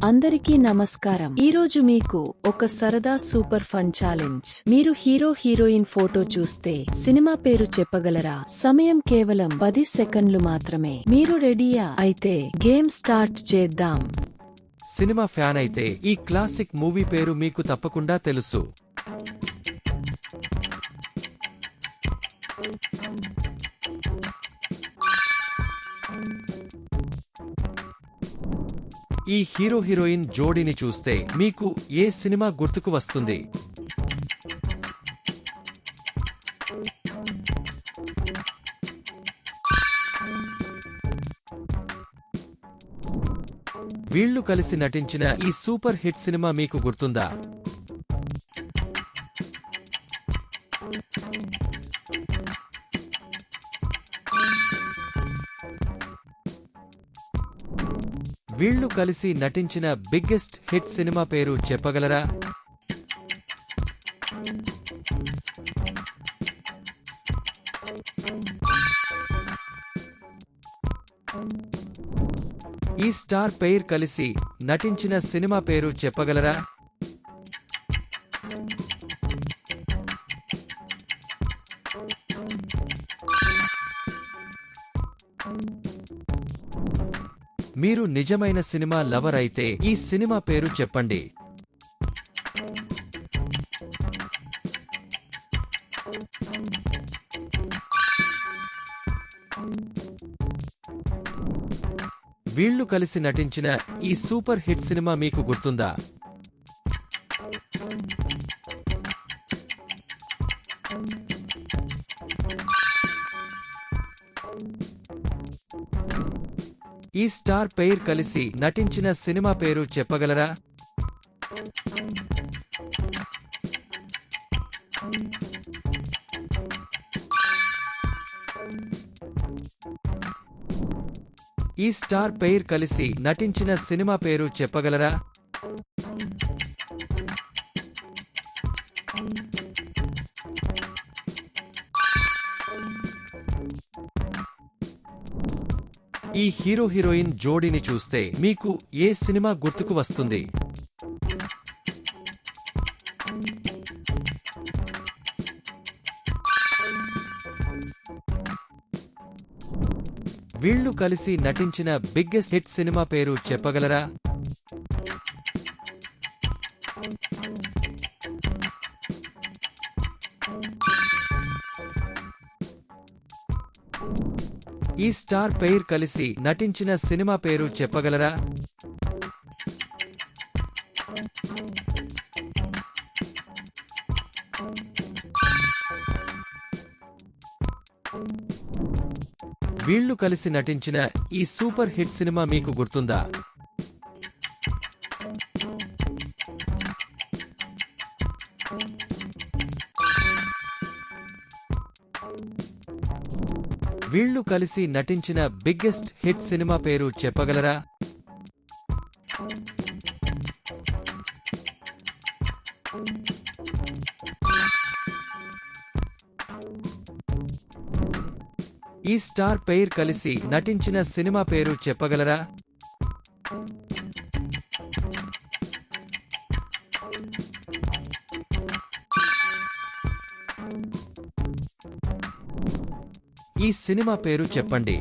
అందరికీ నమస్కారం. ఈరోజు మీకు ఒక సరదా సూపర్ ఫన్ ఛాలెంజ్. మీరు హీరో హీరోయిన్ ఫోటో చూస్తే సినిమా పేరు చెప్పగలరా? సమయం కేవలం 10 సెకండ్లు మాత్రమే. మీరు రెడీయా? అయితే గేమ్ స్టార్ట్ చేద్దాం. సినిమా ఫ్యాన్ అయితే ఈ క్లాసిక్ మూవీ పేరు మీకు తప్పకుండా తెలుసు. ఈ హీరో హీరోయిన్ జోడీని చూస్తే మీకు ఏ సినిమా గుర్తుకు వస్తుంది? వీళ్లు కలిసి నటించిన ఈ సూపర్ హిట్ సినిమా మీకు గుర్తుందా? వీళ్లు కలిసి నటించిన బిగ్గెస్ట్ హిట్ సినిమా పేరు చెప్పగలరా? ఈ స్టార్ పెయిర్ కలిసి నటించిన సినిమా పేరు చెప్పగలరా? మీరు నిజమైన సినిమా లవర్ అయితే ఈ సినిమా పేరు చెప్పండి. వీళ్లు కలిసి నటించిన ఈ సూపర్ హిట్ సినిమా మీకు గుర్తుందా? ఈ స్టార్ పెయిర్ కలిసి నటించిన సినిమా పేరు చెప్పగలరా? ఈ స్టార్ పెయిర్ కలిసి నటించిన సినిమా పేరు చెప్పగలరా? ఈ హీరో హీరోయిన్ జోడీని చూస్తే మీకు ఏ సినిమా గుర్తుకు వస్తుంది? వీళ్లు కలిసి నటించిన బిగ్గెస్ట్ హిట్ సినిమా పేరు చెప్పగలరా? ఈ స్టార్ పెయిర్ కలిసి నటించిన సినిమా పేరు చెప్పగలరా? వీళ్లు కలిసి నటించిన ఈ సూపర్ హిట్ సినిమా మీకు గుర్తుందా? వీళ్లు కలిసి నటించిన బిగ్గెస్ట్ హిట్ సినిమా పేరు చెప్పగలరా? ఈ స్టార్ పెయిర్ కలిసి నటించిన సినిమా పేరు చెప్పగలరా? ఈ సినిమా పేరు చెప్పండి.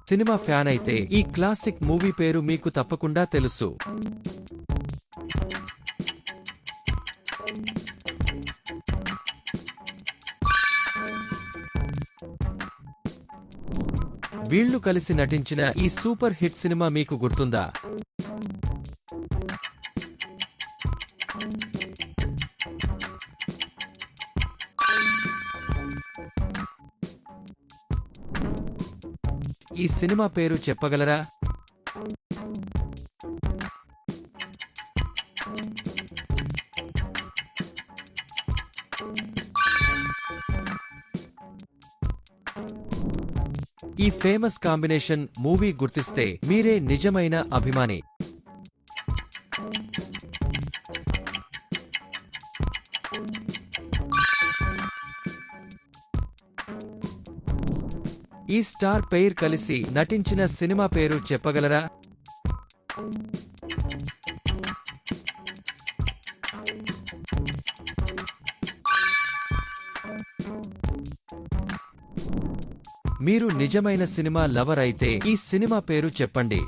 సినిమా ఫ్యాన్ అయితే ఈ క్లాసిక్ మూవీ పేరు మీకు తప్పకుండా తెలుసు. వీళ్లు కలిసి నటించిన ఈ సూపర్ హిట్ సినిమా మీకు గుర్తుందా? ఈ సినిమా పేరు చెప్పగలరా? ఈ ఫేమస్ కాంబినేషన్ మూవీ గుర్తిస్తే మీరే నిజమైన అభిమాని. ఈ స్టార్ పెయిర్ కలిసి నటించిన సినిమా పేరు చెప్పగలరా? మీరు నిజమైన సినిమా లవర్ అయితే ఈ సినిమా పేరు చెప్పండి.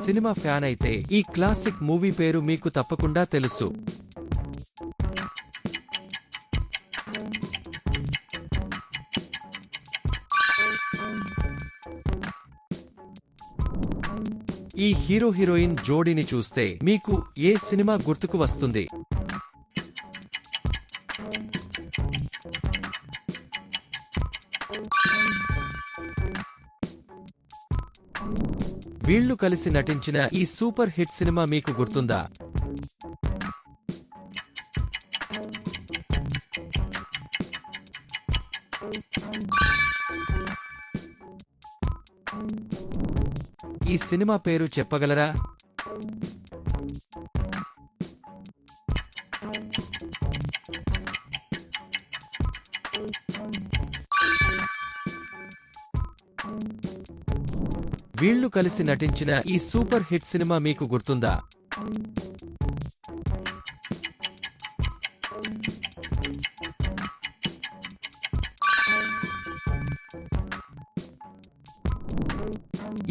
సినిమా ఫ్యాన్ అయితే ఈ క్లాసిక్ మూవీ పేరు మీకు తప్పకుండా తెలుసు. ఈ హీరో హీరోయిన్ జోడీని చూస్తే మీకు ఏ సినిమా గుర్తుకు వస్తుంది? వీళ్లు కలిసి నటించిన ఈ సూపర్ హిట్ సినిమా మీకు గుర్తుందా? ఈ సినిమా పేరు చెప్పగలరా? వీళ్లు కలిసి నటించిన ఈ సూపర్ హిట్ సినిమా మీకు గుర్తుందా?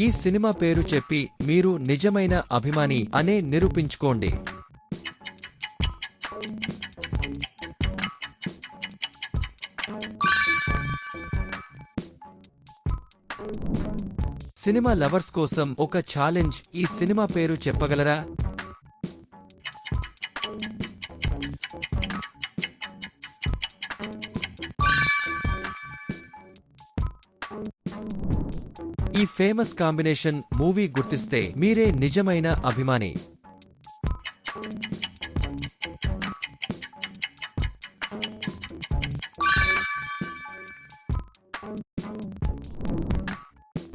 ఈ సినిమా పేరు చెప్పి మీరు నిజమైన అభిమాని అనే నిరూపించుకోండి. సినిమా లవర్స్ కోసం ఒక ఛాలెంజ్. ఈ సినిమా పేరు చెప్పగలరా? ఈ ఫేమస్ కాంబినేషన్ మూవీ గుర్తిస్తే మీరే నిజమైన అభిమాని.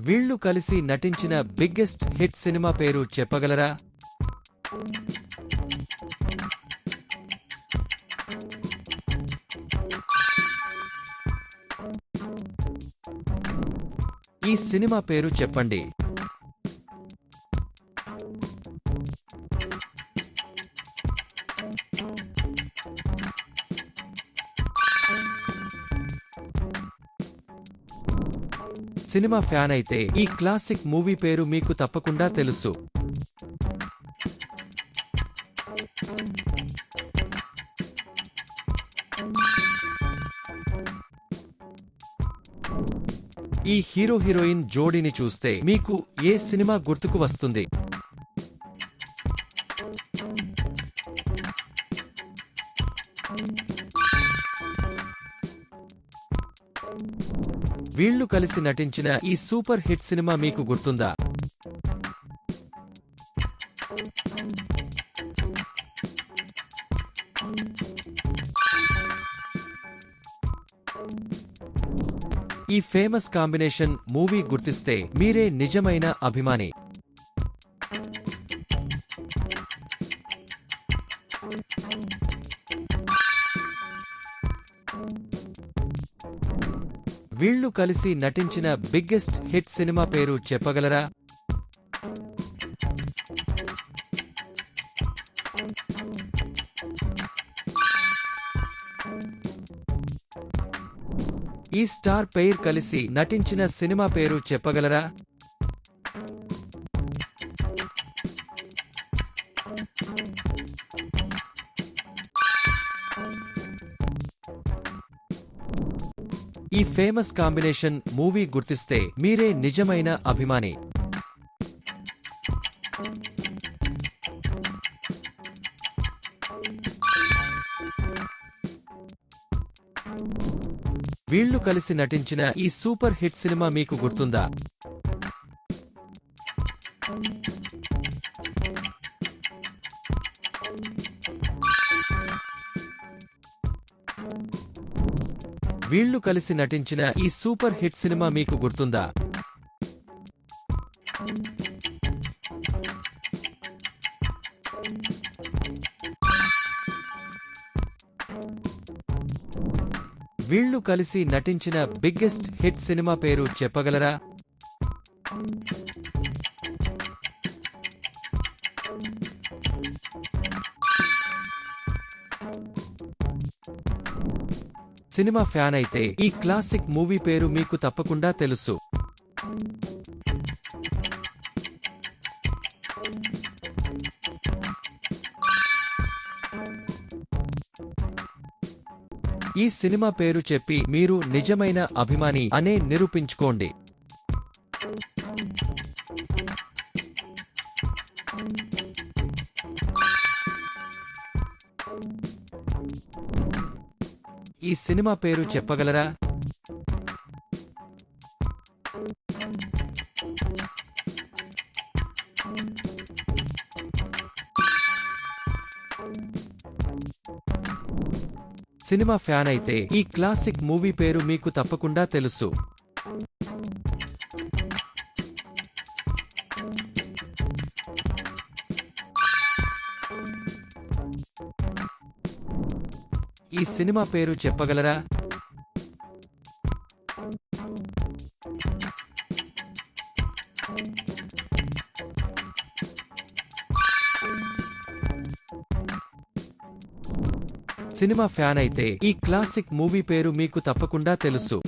వీళ్లు కలిసి నటించిన బిగ్గెస్ట్ హిట్ సినిమా పేరు చెప్పగలరా? ఈ సినిమా పేరు చెప్పండి. సినిమా ఫ్యాన్ అయితే ఈ క్లాసిక్ మూవీ పేరు మీకు తప్పకుండా తెలుసు. ఈ హీరో హీరోయిన్ జోడీని చూస్తే మీకు ఏ సినిమా గుర్తుకు వస్తుంది? వీళ్లు కలిసి నటించిన ఈ సూపర్ హిట్ సినిమా మీకు గుర్తుందా? ఈ ఫేమస్ కాంబినేషన్ మూవీ గుర్తిస్తే మీరే నిజమైన అభిమాని. వీళ్లు కలిసి నటించిన బిగ్గెస్ట్ హిట్ సినిమా పేరు చెప్పగలరా? ఈ స్టార్ పెయిర్ కలిసి నటించిన సినిమా పేరు చెప్పగలరా? ఈ ఫేమస్ కాంబినేషన్ మూవీ గుర్తిస్తే మీరే నిజమైన అభిమాని. వీళ్లు కలిసి నటించిన ఈ సూపర్ హిట్ సినిమా మీకు గుర్తుందా? వీళ్లు కలిసి నటించిన ఈ సూపర్ హిట్ సినిమా మీకు గుర్తుందా? వీళ్ళు కలిసి నటించిన బిగ్గెస్ట్ హిట్ సినిమా పేరు చెప్పగలరా? సినిమా ఫ్యాన్ అయితే ఈ క్లాసిక్ మూవీ పేరు మీకు తప్పకుండా తెలుసు. ఈ సినిమా పేరు చెప్పి మీరు నిజమైన అభిమాని అనే నిరూపించుకోండి. ఈ సినిమా పేరు చెప్పగలరా? సినిమా ఫ్యాన్ అయితే ఈ క్లాసిక్ మూవీ పేరు మీకు తప్పకుండా తెలుసు. ఈ సినిమా పేరు చెప్పగలరా? సినిమా ఫ్యాన్ అయితే ఈ క్లాసిక్ మూవీ పేరు మీకు తప్పకుండా తెలుసు.